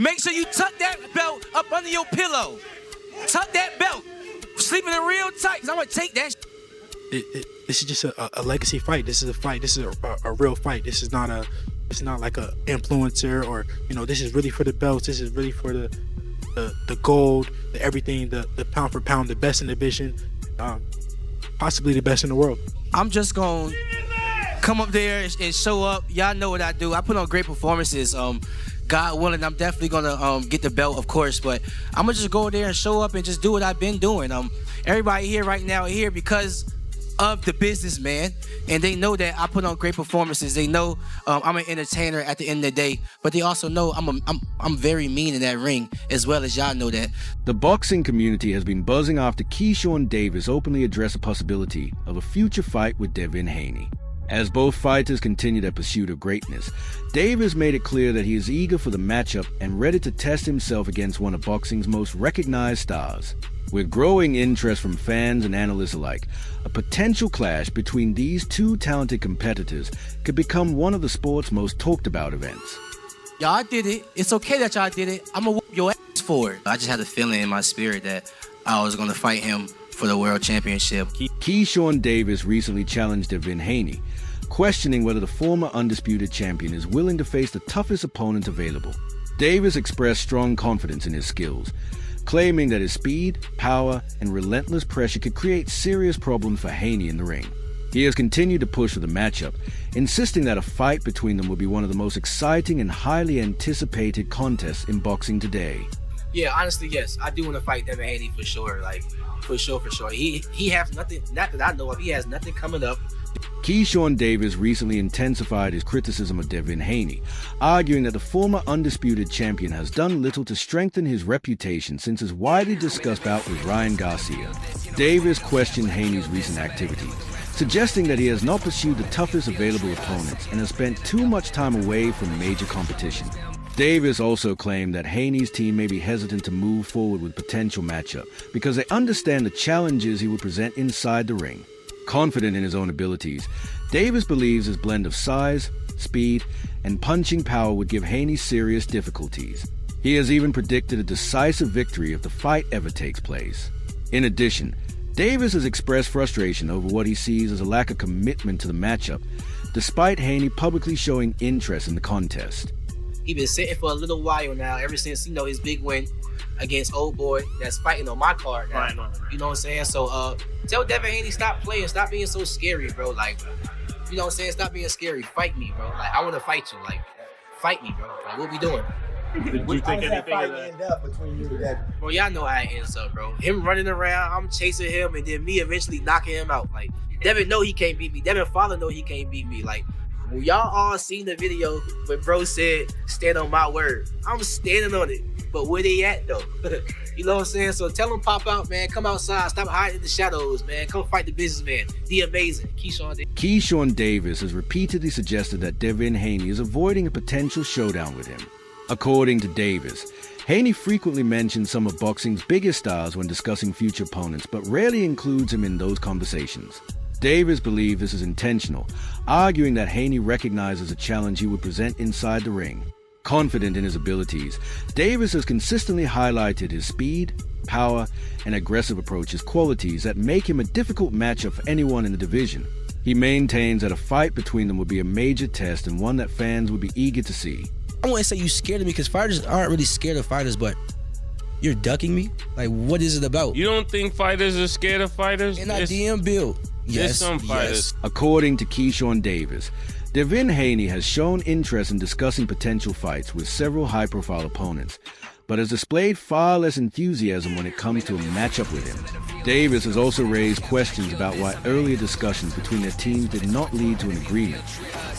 Make sure you tuck that belt up under your pillow. Tuck that belt. Sleeping in real tight, because I'm going to take that. This is just a legacy fight. This is a fight. This is a real fight. This is not it's not like a influencer or, you know, this is really for the belts. This is really for the gold, the everything, the pound for pound, the best in the division, possibly the best in the world. I'm just going to come up there and show up. Y'all know what I do. I put on great performances. God willing, I'm definitely gonna get the belt, of course, but I'm gonna just go there and show up and just do what I've been doing. Everybody here right now here because of the business, man, and they know that I put on great performances. They know I'm an entertainer at the end of the day, but they also know I'm very mean in that ring, as well as y'all know that. The boxing community has been buzzing after Keyshawn Davis openly addressed the possibility of a future fight with DEVIN Haney. As both fighters continue their pursuit of greatness, Davis made it clear that he is eager for the matchup and ready to test himself against one of boxing's most recognized stars. With growing interest from fans and analysts alike, a potential clash between these two talented competitors could become one of the sport's most talked about events. Y'all did it. It's okay that y'all did it. I'm gonna whoop your ass for it. I just had a feeling in my spirit that I was gonna fight him for the world championship. Keyshawn Davis recently challenged DEVIN Haney, questioning whether the former undisputed champion is willing to face the toughest opponent available. Davis expressed strong confidence in his skills, claiming that his speed, power, and relentless pressure could create serious problems for Haney in the ring. He has continued to push for the matchup, insisting that a fight between them will be one of the most exciting and highly anticipated contests in boxing today. Yeah, honestly, yes, I do want to fight DEVIN Haney for sure. Like, for sure. He has nothing, not that I know of, he has nothing coming up. Keyshawn Davis recently intensified his criticism of DEVIN Haney, arguing that the former undisputed champion has done little to strengthen his reputation since his widely discussed bout with Ryan Garcia. Davis questioned Haney's recent activity, suggesting that he has not pursued the toughest available opponents and has spent too much time away from major competition. Davis also claimed that Haney's team may be hesitant to move forward with potential matchup because they understand the challenges he would present inside the ring. Confident in his own abilities, Davis believes his blend of size, speed, and punching power would give Haney serious difficulties. He has even predicted a decisive victory if the fight ever takes place. In addition, Davis has expressed frustration over what he sees as a lack of commitment to the matchup, despite Haney publicly showing interest in the contest. He's been sitting for a little while now, ever since, you know, his big win against old boy that's fighting on my card now. You know what I'm saying? So tell DEVIN Haney stop playing, stop being so scary, bro. Like, you know what I'm saying? Stop being scary. Fight me, bro. Like, I want to fight you. Like, fight me, bro. Like, what we doing? Did you think anything of that? End up between you and DEVIN? Bro, y'all know how it ends up, bro. Him running around, I'm chasing him, and then me eventually knocking him out. Like, DEVIN know he can't beat me. DEVIN father know he can't beat me. Like, when y'all all seen the video when bro said, stand on my word, I'm standing on it. But where they at, though? You know what I'm saying? So tell them pop out, man. Come outside. Stop hiding in the shadows, man. Come fight the businessman. The amazing Keyshawn Davis. Keyshawn Davis has repeatedly suggested that DEVIN Haney is avoiding a potential showdown with him. According to Davis, Haney frequently mentions some of boxing's biggest stars when discussing future opponents, but rarely includes him in those conversations. Davis believes this is intentional, arguing that Haney recognizes a challenge he would present inside the ring. Confident in his abilities, Davis has consistently highlighted his speed, power, and aggressive approach as qualities that make him a difficult matchup for anyone in the division. He maintains that a fight between them would be a major test and one that fans would be eager to see. I wouldn't say you scared of me because fighters aren't really scared of fighters, but you're ducking me? Like, what is it about? You don't think fighters are scared of fighters? And I DM build. Yes, some fighters. Yes. According to Keyshawn Davis, DEVIN Haney has shown interest in discussing potential fights with several high-profile opponents, but has displayed far less enthusiasm when it comes to a matchup with him. Davis has also raised questions about why earlier discussions between their teams did not lead to an agreement,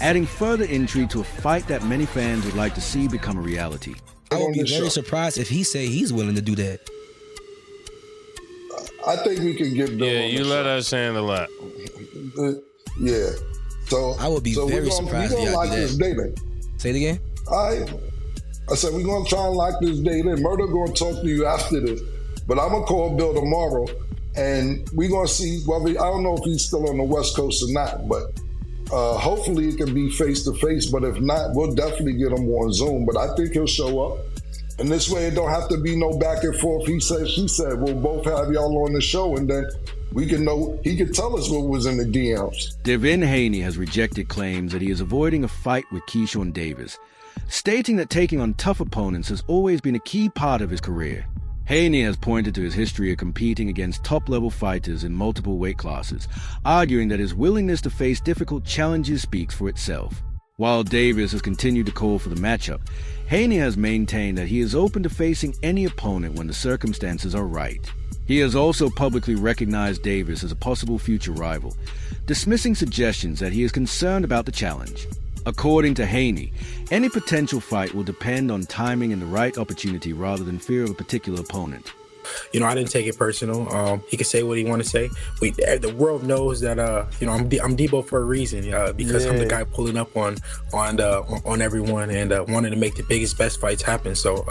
adding further intrigue to a fight that many fans would like to see become a reality. I would be very surprised if he say he's willing to do that. I think we can get Bill. Yeah, you let us handle that. Yeah. So I would be very surprised if y'all do that. Say it again. I said we're gonna try and lock this date in. Murder gonna talk to you after this, but I'm gonna call Bill tomorrow, and we're gonna see whether, I don't know if he's still on the West Coast or not, but hopefully it can be face to face. But if not, we'll definitely get him on Zoom. But I think he'll show up. And this way it don't have to be no back and forth. He said, she said, we'll both have y'all on the show, and then we can know, he can tell us what was in the DMs. DEVIN Haney has rejected claims that he is avoiding a fight with Keyshawn Davis, stating that taking on tough opponents has always been a key part of his career. Haney has pointed to his history of competing against top-level fighters in multiple weight classes, arguing that his willingness to face difficult challenges speaks for itself. While Davis has continued to call for the matchup, Haney has maintained that he is open to facing any opponent when the circumstances are right. He has also publicly recognized Davis as a possible future rival, dismissing suggestions that he is concerned about the challenge. According to Haney, any potential fight will depend on timing and the right opportunity rather than fear of a particular opponent. You know, I didn't take it personal. He can say what he want to say. The world knows that I'm Debo for a reason, because I'm the guy pulling up on everyone and wanting to make the biggest, best fights happen. So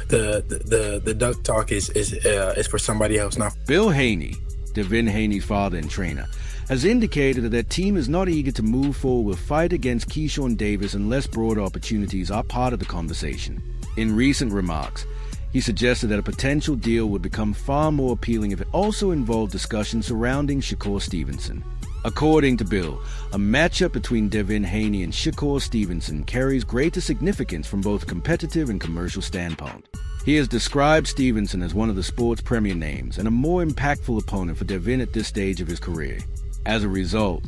the duck talk is for somebody else now. Bill Haney, DEVIN Haney's father and trainer, has indicated that their team is not eager to move forward with fight against Keyshawn Davis unless broader opportunities are part of the conversation. In recent remarks, he suggested that a potential deal would become far more appealing if it also involved discussion surrounding Shakur Stevenson. According to Bill, a matchup between DEVIN Haney and Shakur Stevenson carries greater significance from both a competitive and commercial standpoint. He has described Stevenson as one of the sport's premier names and a more impactful opponent for DEVIN at this stage of his career. As a result,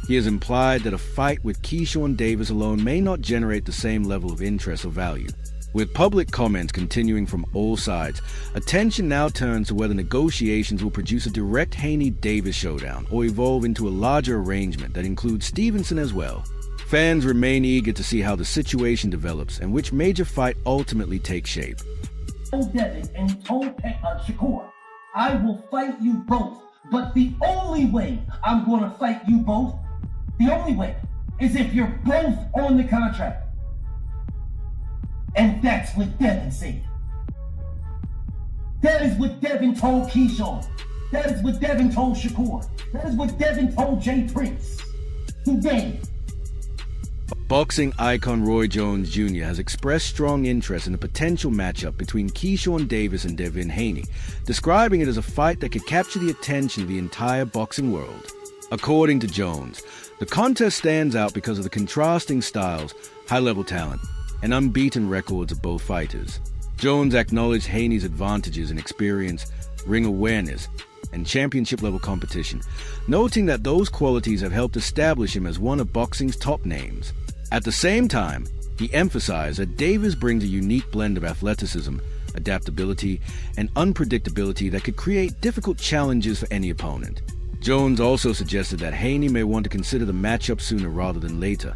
he has implied that a fight with Keyshawn Davis alone may not generate the same level of interest or value. With public comments continuing from all sides, attention now turns to whether negotiations will produce a direct Haney-Davis showdown or evolve into a larger arrangement that includes Stevenson as well. Fans remain eager to see how the situation develops and which major fight ultimately takes shape. Devin and he told Shakur, I will fight you both, but the only way I'm going to fight you both, the only way, is if you're both on the contract. And that's what Devin said. That is what Devin told Keyshawn. That is what Devin told Shakur. That is what Devin told Jay Prince. Today. Boxing icon Roy Jones Jr. has expressed strong interest in a potential matchup between Keyshawn Davis and DEVIN Haney, describing it as a fight that could capture the attention of the entire boxing world. According to Jones, the contest stands out because of the contrasting styles, high-level talent, and unbeaten records of both fighters. Jones acknowledged Haney's advantages in experience, ring awareness, and championship-level competition, noting that those qualities have helped establish him as one of boxing's top names. At the same time, he emphasized that Davis brings a unique blend of athleticism, adaptability, and unpredictability that could create difficult challenges for any opponent. Jones also suggested that Haney may want to consider the matchup sooner rather than later,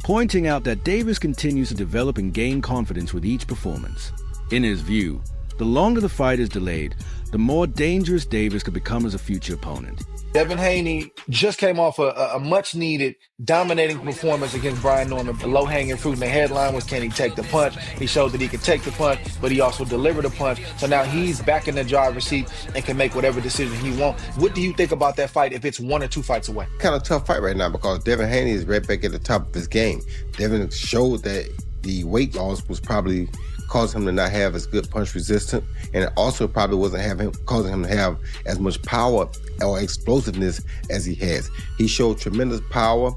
pointing out that Davis continues to develop and gain confidence with each performance. In his view, the longer the fight is delayed, the more dangerous Davis could become as a future opponent. DEVIN Haney just came off a much-needed, dominating performance against Brian Norman. The low-hanging fruit in the headline was, can he take the punch? He showed that he could take the punch, but he also delivered a punch. So now he's back in the driver's seat and can make whatever decision he wants. What do you think about that fight if it's 1 or 2 fights away? Kind of tough fight right now because DEVIN Haney is right back at the top of his game. Devin showed that the weight loss was probably causing him to not have as good punch resistance, and it also probably wasn't causing him to have as much power or explosiveness as he has. He showed tremendous power,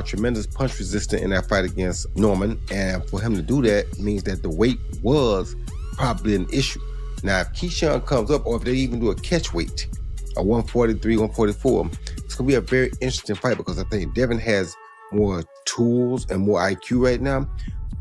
tremendous punch resistance in that fight against Norman, and for him to do that means that the weight was probably an issue. Now, if Keyshawn comes up, or if they even do a catch weight, a 143, 144, it's gonna be a very interesting fight because I think Devin has more tools and more IQ right now,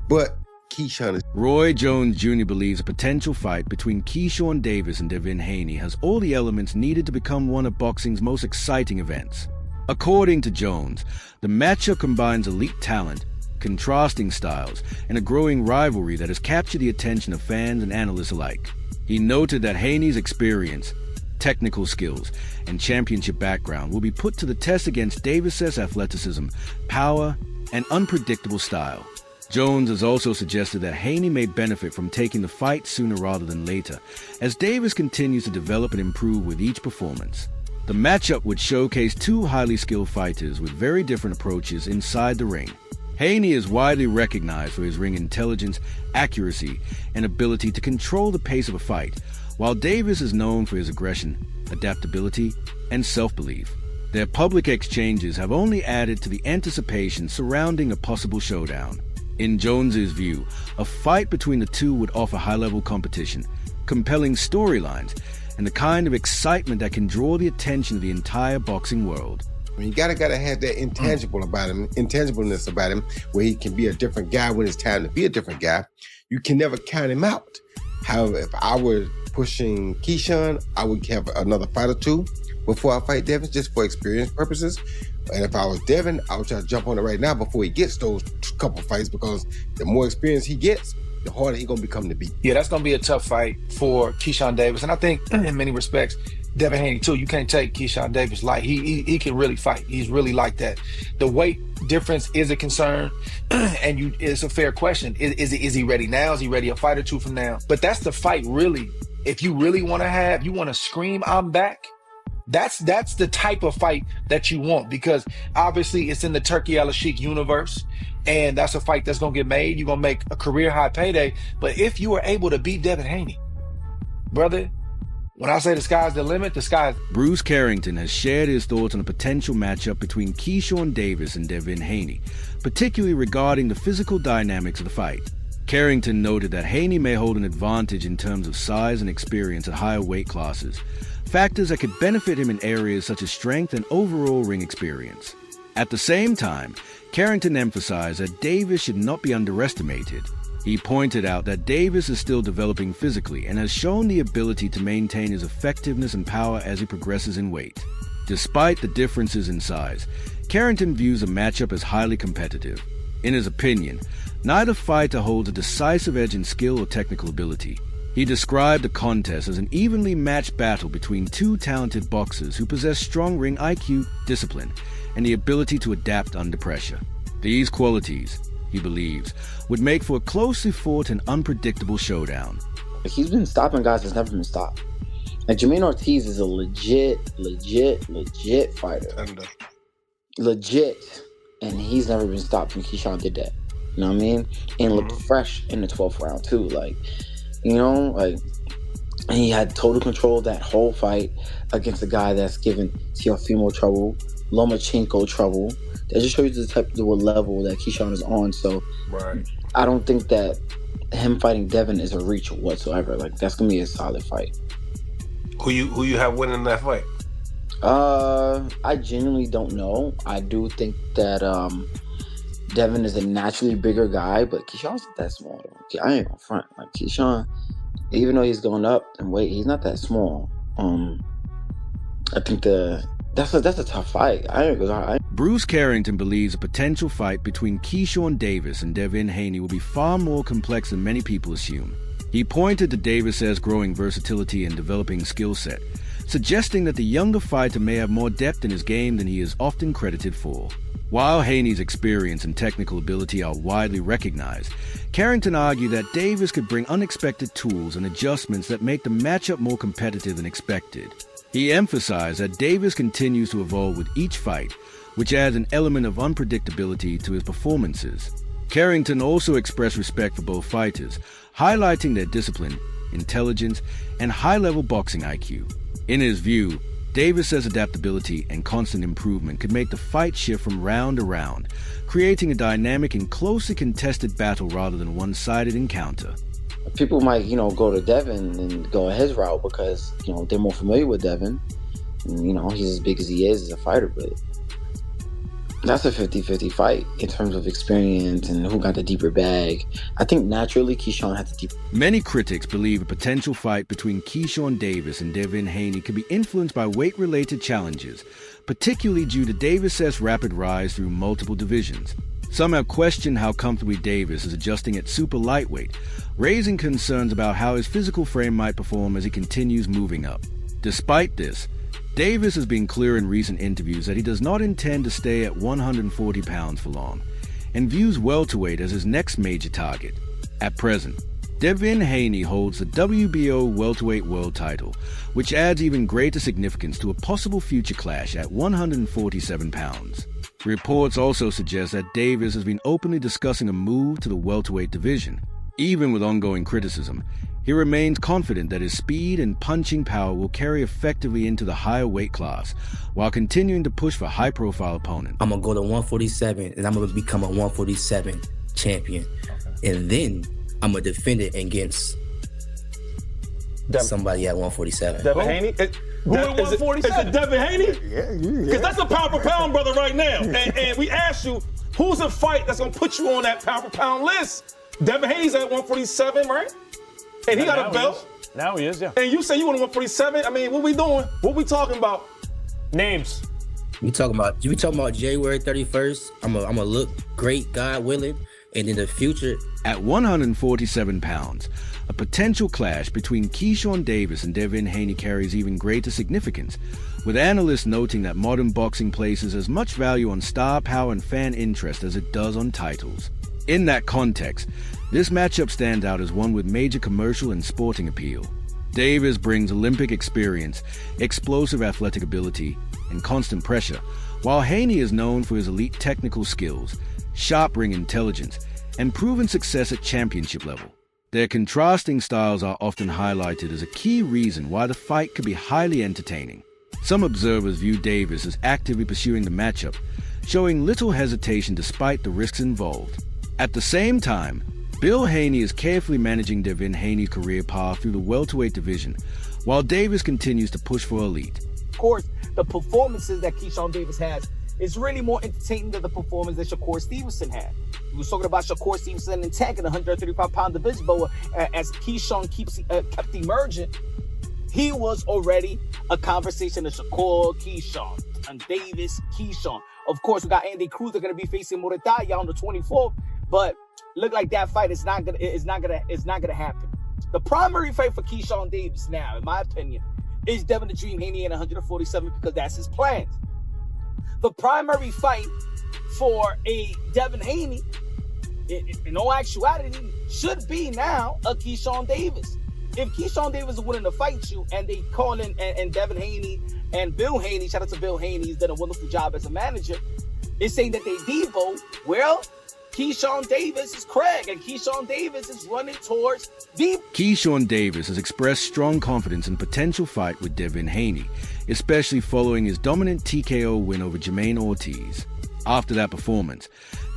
but Keyshawn is... Roy Jones Jr. believes a potential fight between Keyshawn Davis and DEVIN Haney has all the elements needed to become one of boxing's most exciting events. According to Jones, the matchup combines elite talent, contrasting styles, and a growing rivalry that has captured the attention of fans and analysts alike. He noted that Haney's experience, technical skills, and championship background will be put to the test against Davis's athleticism, power, and unpredictable style. Jones has also suggested that Haney may benefit from taking the fight sooner rather than later, as Davis continues to develop and improve with each performance. The matchup would showcase two highly skilled fighters with very different approaches inside the ring. Haney is widely recognized for his ring intelligence, accuracy, and ability to control the pace of a fight, while Davis is known for his aggression, adaptability, and self-belief. Their public exchanges have only added to the anticipation surrounding a possible showdown. In Jones's view, a fight between the two would offer high-level competition, compelling storylines, and the kind of excitement that can draw the attention of the entire boxing world. You gotta have that intangibleness about him, where he can be a different guy when it's time to be a different guy. You can never count him out. However, if I were pushing Keyshawn, I would have another fight or two before I fight Devin, just for experience purposes. And if I was Devin, I would try to jump on it right now before he gets those couple fights, because the more experience he gets, the harder he's gonna become to beat. Yeah, that's gonna be a tough fight for Keyshawn Davis, and I think in many respects, Devin Haney too. You can't take Keyshawn Davis light. He can really fight. He's really like that. The weight difference is a concern, and it's a fair question. Is he ready now? Is he ready a fight or two from now? But that's the fight, really. If you really want to scream, I'm back. That's the type of fight that you want, because obviously it's in the Turkey Al-Sheikh universe, and that's a fight that's gonna get made. You're gonna make a career high payday. But if you are able to beat Devin Haney, brother, when I say the sky's the limit, the sky's... Bruce Carrington has shared his thoughts on a potential matchup between Keyshawn Davis and Devin Haney, particularly regarding the physical dynamics of the fight. Carrington noted that Haney may hold an advantage in terms of size and experience at higher weight classes, factors that could benefit him in areas such as strength and overall ring experience. At the same time, Carrington emphasized that Davis should not be underestimated. He pointed out that Davis is still developing physically and has shown the ability to maintain his effectiveness and power as he progresses in weight. Despite the differences in size, Carrington views the matchup as highly competitive. In his opinion, neither fighter holds a decisive edge in skill or technical ability. He described the contest as an evenly matched battle between two talented boxers who possess strong ring IQ, discipline, and the ability to adapt under pressure. These qualities, he believes, would make for a closely fought and unpredictable showdown. He's been stopping guys that's never been stopped. Like, Jermaine Ortiz is a legit fighter. Legit. And he's never been stopped when Keyshawn did that. You know what I mean? And looked fresh in the 12th round too. Like, you know, like, he had total control of that whole fight against a guy that's given Teofimo trouble, Lomachenko trouble. That just shows you the type of level that Keyshawn is on. So Right. I don't think that him fighting Devin is a reach whatsoever. Like, that's gonna be a solid fight. Who you have winning that fight? I genuinely don't know. I do think that Devin is a naturally bigger guy, but Keyshawn's not that small though. I ain't gonna front. Like, Keyshawn, even though he's going up in weight, he's not that small. I think that's a tough fight. Bruce Carrington believes a potential fight between Keyshawn Davis and Devin Haney will be far more complex than many people assume. He pointed to Davis's growing versatility and developing skill set, suggesting that the younger fighter may have more depth in his game than he is often credited for. While Haney's experience and technical ability are widely recognized, Carrington argued that Davis could bring unexpected tools and adjustments that make the matchup more competitive than expected. He emphasized that Davis continues to evolve with each fight, which adds an element of unpredictability to his performances. Carrington also expressed respect for both fighters, highlighting their discipline, intelligence, and high-level boxing IQ. In his view, Davis's adaptability and constant improvement could make the fight shift from round to round, creating a dynamic and closely contested battle rather than a one-sided encounter. People might, go to Devin and go his route because, they're more familiar with Devin. And, he's as big as he is as a fighter, but that's a 50-50 fight in terms of experience and who got the deeper bag. I think naturally Keyshawn had the deeper. Many critics believe a potential fight between Keyshawn Davis and Devin Haney could be influenced by weight-related challenges, particularly due to Davis's rapid rise through multiple divisions. Some have questioned how comfortably Davis is adjusting at super lightweight, raising concerns about how his physical frame might perform as he continues moving up. Despite this, Davis has been clear in recent interviews that he does not intend to stay at 140 pounds for long, and views welterweight as his next major target. At present, DEVIN Haney holds the WBO welterweight world title, which adds even greater significance to a possible future clash at 147 pounds. Reports also suggest that Davis has been openly discussing a move to the welterweight division. Even with ongoing criticism, he remains confident that his speed and punching power will carry effectively into the higher weight class, while continuing to push for high-profile opponents. I'm going to go to 147, and I'm going to become a 147 champion. And then I'm going to defend it against somebody at 147. Devin Haney? Who at 147? Is it Devin Haney? Yeah. Because that's a pound for pound brother right now. And we asked you, who's a fight that's going to put you on that pound for pound list? Devin Haney's at 147, right? And he got a belt. Now he is, yeah. And you say you want 147? I mean, what we doing? What we talking about? Names. We talking about January 31st. I'm gonna look great, God willing, and in the future. At 147 pounds, a potential clash between Keyshawn Davis and DEVIN Haney carries even greater significance, with analysts noting that modern boxing places as much value on star power and fan interest as it does on titles. In that context, this matchup stands out as one with major commercial and sporting appeal. Davis brings Olympic experience, explosive athletic ability, and constant pressure, while Haney is known for his elite technical skills, sharp ring intelligence, and proven success at championship level. Their contrasting styles are often highlighted as a key reason why the fight could be highly entertaining. Some observers view Davis as actively pursuing the matchup, showing little hesitation despite the risks involved. At the same time, Bill Haney is carefully managing DEVIN Haney's career path through the welterweight division, while Davis continues to push for elite. Of course, the performances that Keyshawn Davis has is really more entertaining than the performance that Shakur Stevenson had. We were talking about Shakur Stevenson and Tank in the 135-pound division, but as Keyshawn kept emerging, he was already a conversation of Shakur, Keyshawn, and Davis, Keyshawn. Of course, we got Andy Cruz. They're going to be facing Murataya on the 24th, but look like that fight is not gonna happen. The primary fight for Keyshawn Davis now, in my opinion, is Devin the Dream Haney at 147 because that's his plans. The primary fight for a Devin Haney, in all actuality, should be now a Keyshawn Davis. If Keyshawn Davis is willing to fight you, and they call in and Devin Haney and Bill Haney, shout out to Bill Haney, he's done a wonderful job as a manager, is saying that they Devo, well, Keyshawn Davis is Craig, and Keyshawn Davis is running towards deep. Keyshawn Davis has expressed strong confidence in potential fight with DEVIN Haney, especially following his dominant TKO win over Jermaine Ortiz. After that performance,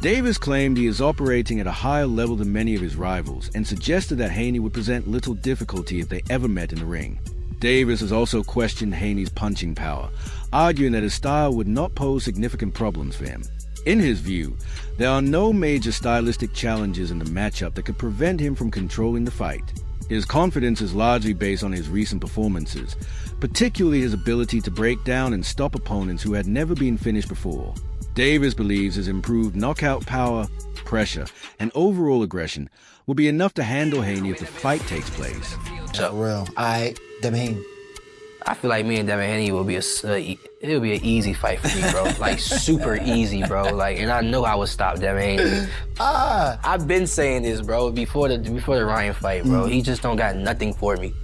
Davis claimed he is operating at a higher level than many of his rivals and suggested that Haney would present little difficulty if they ever met in the ring. Davis has also questioned Haney's punching power, arguing that his style would not pose significant problems for him. In his view, there are no major stylistic challenges in the matchup that could prevent him from controlling the fight. His confidence is largely based on his recent performances, particularly his ability to break down and stop opponents who had never been finished before. Davis believes his improved knockout power, pressure, and overall aggression will be enough to handle Haney if the fight takes place. So, real. Devin Haney. I feel like me and Devin Haney will be it'll be an easy fight for me, bro. Like super easy, bro. Like, and I know I would stop Devin Haney. I've been saying this, bro, before the Ryan fight, bro. He just don't got nothing for me.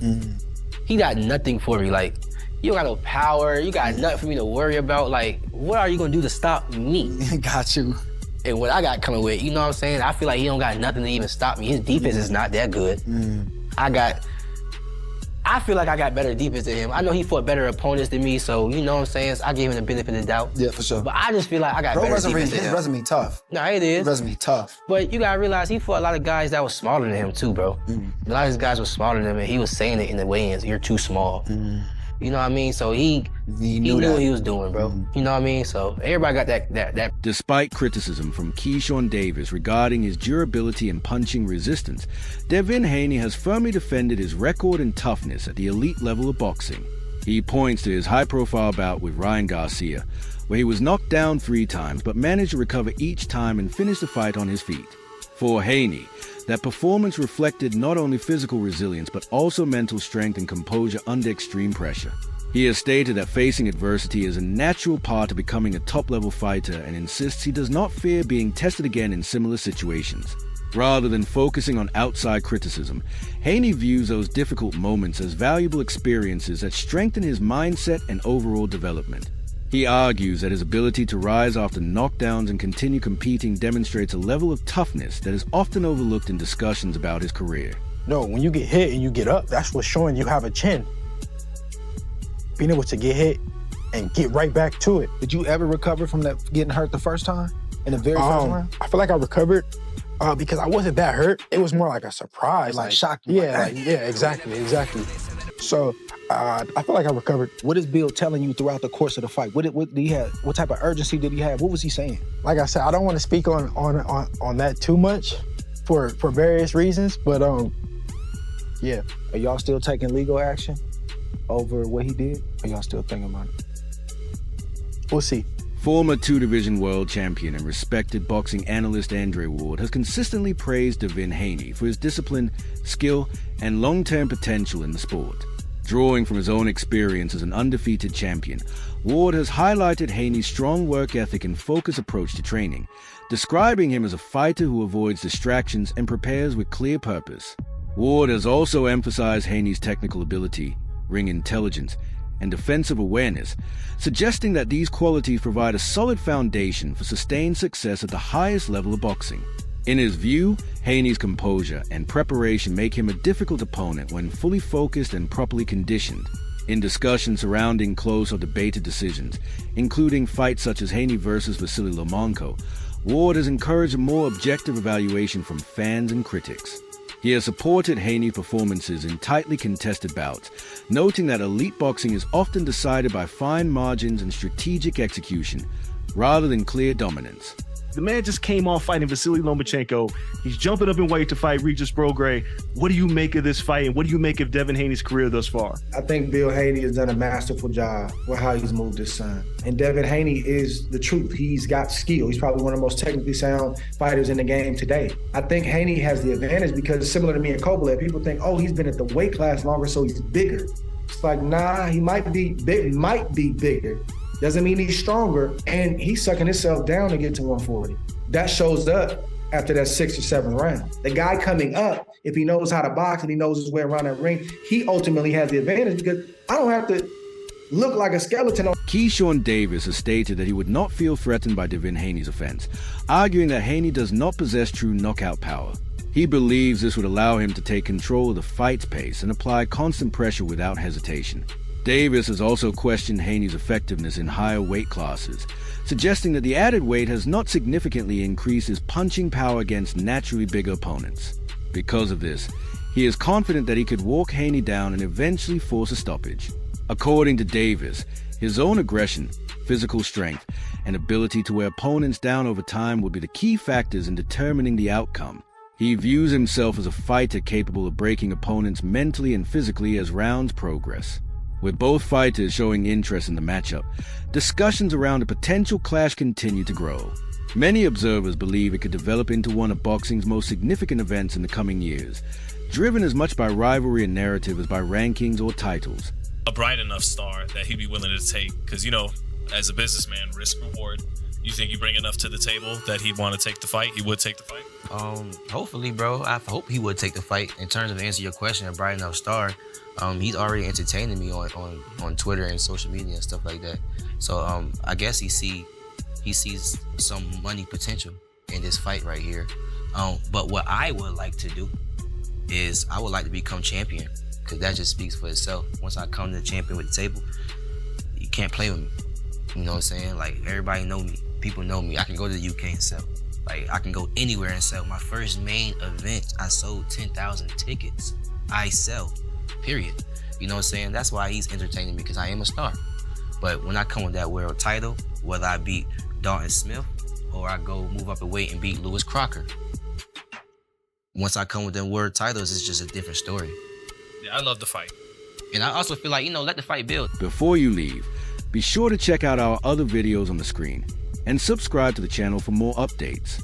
He got nothing for me. Like, you don't got no power. You got nothing for me to worry about. Like, what are you gonna do to stop me? Got you. And what I got coming with, you know what I'm saying? I feel like he don't got nothing to even stop me. His defense is not that good. I feel like I got better defense than him. I know he fought better opponents than me, so you know what I'm saying? I gave him the benefit of the doubt. Yeah, for sure. But I just feel like I got better defense than him. His resume tough. Nah, it is. His resume tough. But you gotta realize he fought a lot of guys that was smaller than him too, bro. A lot of these guys were smaller than him, and he was saying it in the weigh-ins, you're too small. You know what I mean? So he knew what he was doing, bro. You know what I mean? So everybody got that. Despite criticism from Keyshawn Davis regarding his durability and punching resistance, DEVIN Haney has firmly defended his record and toughness at the elite level of boxing. He points to his high-profile bout with Ryan Garcia, where he was knocked down 3 times but managed to recover each time and finish the fight on his feet. For Haney, that performance reflected not only physical resilience but also mental strength and composure under extreme pressure. He has stated that facing adversity is a natural part of becoming a top-level fighter and insists he does not fear being tested again in similar situations. Rather than focusing on outside criticism, Haney views those difficult moments as valuable experiences that strengthen his mindset and overall development. He argues that his ability to rise after knockdowns and continue competing demonstrates a level of toughness that is often overlooked in discussions about his career. No, when you get hit and you get up, that's what's showing you have a chin. Being able to get hit and get right back to it. Did you ever recover from that getting hurt the first time? In the very first round? I feel like I recovered because I wasn't that hurt. It was more like a surprise. Like shock you. Yeah, exactly. So I feel like I recovered. What is Bill telling you throughout the course of the fight? What did he have? What type of urgency did he have? What was he saying? Like I said, I don't want to speak on that too much for various reasons, but yeah. Are y'all still taking legal action over what he did? Are y'all still thinking about it? We'll see. Former two-division world champion and respected boxing analyst Andre Ward has consistently praised DEVIN Haney for his discipline, skill, and long-term potential in the sport. Drawing from his own experience as an undefeated champion, Ward has highlighted Haney's strong work ethic and focused approach to training, describing him as a fighter who avoids distractions and prepares with clear purpose. Ward has also emphasized Haney's technical ability, ring intelligence, and defensive awareness, suggesting that these qualities provide a solid foundation for sustained success at the highest level of boxing. In his view, Haney's composure and preparation make him a difficult opponent when fully focused and properly conditioned. In discussions surrounding close or debated decisions, including fights such as Haney versus Vasily Lomachenko, Ward has encouraged a more objective evaluation from fans and critics. He has supported Haney's performances in tightly contested bouts, noting that elite boxing is often decided by fine margins and strategic execution, rather than clear dominance. The man just came off fighting Vasily Lomachenko. He's jumping up in weight to fight Regis Prograis. What do you make of this fight, and what do you make of DEVIN Haney's career thus far? I think Bill Haney has done a masterful job with how he's moved his son. And DEVIN Haney is the truth. He's got skill. He's probably one of the most technically sound fighters in the game today. I think Haney has the advantage because similar to me and Kovalev, people think, oh, he's been at the weight class longer, so he's bigger. It's like, nah, he might be bigger. Doesn't mean he's stronger, and he's sucking himself down to get to 140. That shows up after that 6th or 7th round. The guy coming up, if he knows how to box and he knows his way around that ring, he ultimately has the advantage because I don't have to look like a skeleton. Keyshawn Davis has stated that he would not feel threatened by DEVIN Haney's offense, arguing that Haney does not possess true knockout power. He believes this would allow him to take control of the fight's pace and apply constant pressure without hesitation. Davis has also questioned Haney's effectiveness in higher weight classes, suggesting that the added weight has not significantly increased his punching power against naturally bigger opponents. Because of this, he is confident that he could walk Haney down and eventually force a stoppage. According to Davis, his own aggression, physical strength, and ability to wear opponents down over time will be the key factors in determining the outcome. He views himself as a fighter capable of breaking opponents mentally and physically as rounds progress. With both fighters showing interest in the matchup, discussions around a potential clash continue to grow. Many observers believe it could develop into one of boxing's most significant events in the coming years, driven as much by rivalry and narrative as by rankings or titles. A bright enough star that he'd be willing to take, because, you know, as a businessman, risk reward. You think you bring enough to the table that he'd want to take the fight? He would take the fight? Hopefully, bro. I hope he would take the fight. In terms of answering your question, a bright enough star, he's already entertaining me on Twitter and social media and stuff like that. So I guess he sees some money potential in this fight right here. But what I would like to do is I would like to become champion, because that just speaks for itself. Once I come to the champion with the table, you can't play with me. You know what I'm saying? Like, everybody know me. People know me. I can go to the UK and sell. Like, I can go anywhere and sell. My first main event, I sold 10,000 tickets. I sell, period. You know what I'm saying? That's why he's entertaining me, because I am a star. But when I come with that world title, whether I beat Dalton Smith or I go move up a weight and beat Lewis Crocker, once I come with them world titles, it's just a different story. Yeah, I love the fight. And I also feel like, you know, let the fight build. Before you leave, be sure to check out our other videos on the screen and subscribe to the channel for more updates.